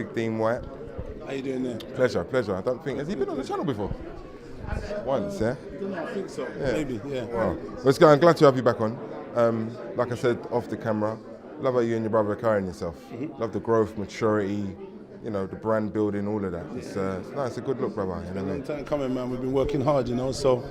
Big Dean Whyte. How you doing there? Pleasure. I don't think, has he been on the channel before? Once, yeah? I think so. Yeah. Maybe, yeah. Wow. Let's go. I'm glad to have you back on. Like I said, off the camera, love how you and your brother are carrying yourself. Love the growth, maturity, you know, the brand building, all of that. It's a good look, brother. It's been a long time coming, man. We've been working hard, you know, so,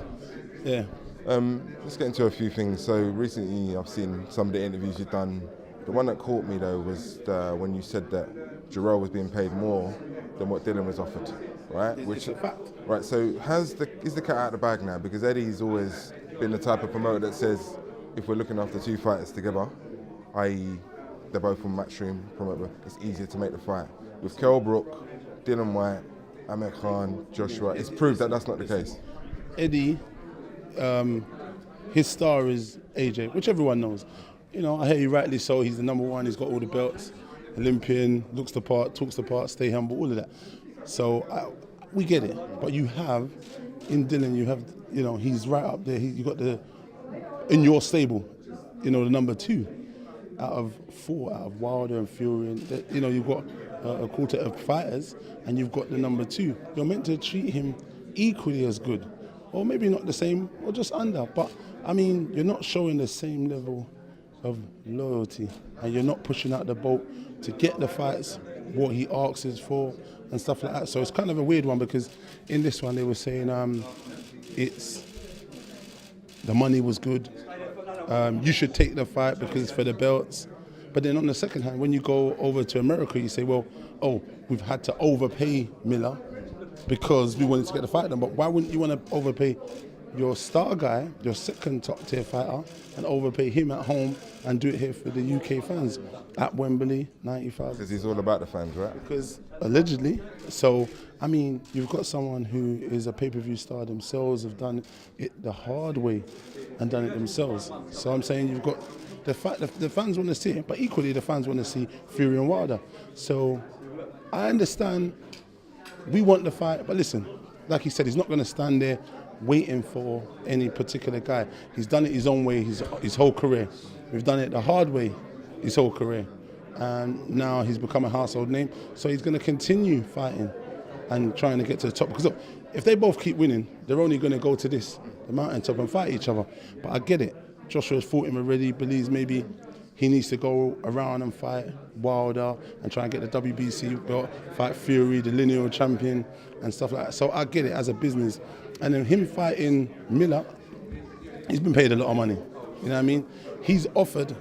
yeah. Let's get into a few things. So recently I've seen some of the interviews you've done. The one that caught me though was when you said that Jarrell was being paid more than what Dillian was offered, right? It's a fact. Right, so is the cat out of the bag now? Because Eddie's always been the type of promoter that says if we're looking after two fighters together, i.e. they're both from Matchroom promoter, it's easier to make the fight. With Kell Brook, Dillian Whyte, Amir Khan, Joshua, it's proved that that's not the case. Eddie, his star is AJ, which everyone knows. You know, I hear you rightly so, he's the number one, he's got all the belts, Olympian, looks the part, talks the part, stay humble, all of that. So we get it, but you have, in Dillian, you know, he's right up there, you got in your stable, you know, the number two out of four, out of Wilder and Fury, and, you know, you've got a quartet of fighters, and you've got the number two. You're meant to treat him equally as good, or maybe not the same, or just under, but I mean, you're not showing the same level of loyalty, and you're not pushing out the boat to get the fights, what he asks for, and stuff like that. So it's kind of a weird one, because in this one they were saying the money was good, you should take the fight because it's for the belts. But then on the second hand, when you go over to America, you say, well, we've had to overpay Miller because we wanted to get the fight done. But why wouldn't you want to overpay your star guy, your second top tier fighter, and overpay him at home and do it here for the UK fans at Wembley, 90,000? Because he's all about the fans, right? Because allegedly. So, I mean, you've got someone who is a pay-per-view star themselves, have done it the hard way and done it themselves. So I'm saying you've got the fans want to see it, but equally the fans want to see Fury and Wilder. So I understand we want the fight, but listen, like he said, he's not going to stand there waiting for any particular guy. He's done it his own way his whole career. We've done it the hard way his whole career. And now he's become a household name. So he's going to continue fighting and trying to get to the top. Because look, if they both keep winning, they're only going to go to the mountaintop and fight each other. But I get it. Joshua's fought him already, believes maybe he needs to go around and fight Wilder and try and get the WBC belt, fight Fury, the lineal champion, and stuff like that. So I get it as a business. And then him fighting Miller, he's been paid a lot of money. You know what I mean? He's offered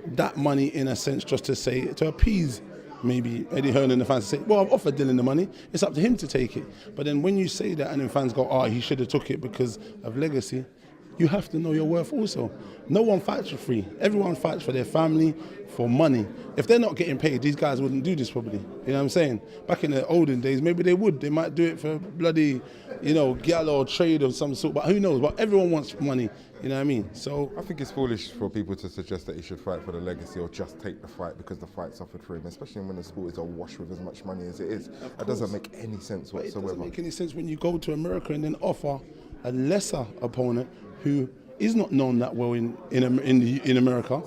that money in a sense just to say, to appease maybe Eddie Herne and the fans, to say, well, I've offered Dillian the money, it's up to him to take it. But then when you say that and then fans go, he should have took it because of legacy, you have to know your worth also. No one fights for free. Everyone fights for their family, for money. If they're not getting paid, these guys wouldn't do this probably. You know what I'm saying? Back in the olden days, maybe they would. They might do it for bloody, you know, gal or trade of some sort, but who knows? But everyone wants money, you know what I mean? So I think it's foolish for people to suggest that he should fight for the legacy or just take the fight because the fight's offered for him, especially when the sport is awash with as much money as it is. That doesn't make any sense whatsoever. It doesn't make any sense when you go to America and then offer a lesser opponent who is not known that well in America,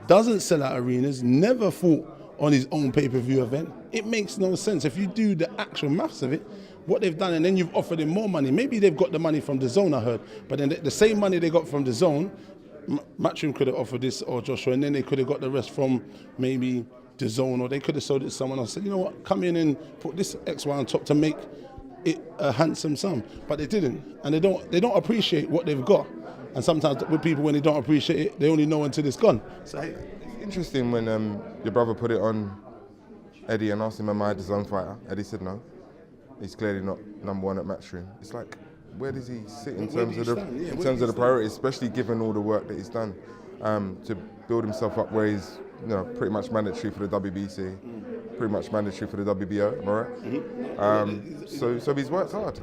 doesn't sell out arenas, never fought on his own pay-per-view event. It makes no sense. If you do the actual maths of it, what they've done, and then you've offered him more money. Maybe they've got the money from DAZN, I heard, but then the same money they got from DAZN, Matchroom could have offered this or Joshua, and then they could have got the rest from maybe DAZN, or they could have sold it to someone else. Said, you know what, come in and put this XY on top to make it a handsome sum. But they didn't, and they don't appreciate what they've got. And sometimes with people, when they don't appreciate it, they only know until it's gone. So it's interesting when your brother put it on Eddie and asked him, am I the DAZN fighter? Eddie said no. He's clearly not number one at Matchroom. It's like, where does he sit in terms of the priorities, especially given all the work that he's done to build himself up where he's pretty much mandatory for the WBC, pretty much mandatory for the WBO, am I right? So he's worked hard.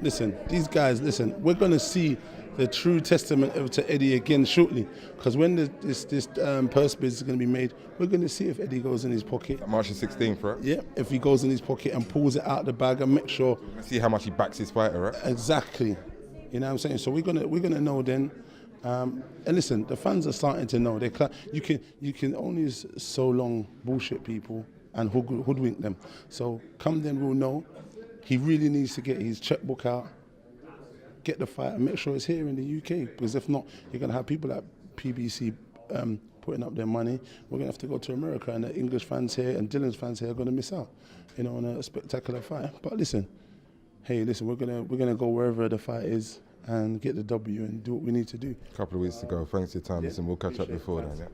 Listen, these guys, we're going to see the true testament to Eddie again shortly, because when this purse bid is going to be made, we're going to see if Eddie goes in his pocket. March the 16th, right? Yeah, if he goes in his pocket and pulls it out the bag and make sure. See how much he backs his fighter, right? Exactly. You know what I'm saying? So we're gonna know then. And listen, the fans are starting to know. You can only so long bullshit people and hoodwink them. So come then we'll know. He really needs to get his checkbook out, get the fight, and make sure it's here in the UK. Because if not, you're going to have people like PBC putting up their money. We're going to have to go to America, and the English fans here and Dillian's fans here are going to miss out, on a spectacular fight. But listen, we're gonna go wherever the fight is and get the W and do what we need to do. A couple of weeks to go. Thanks for your time. Listen, we'll catch up before then. Yeah.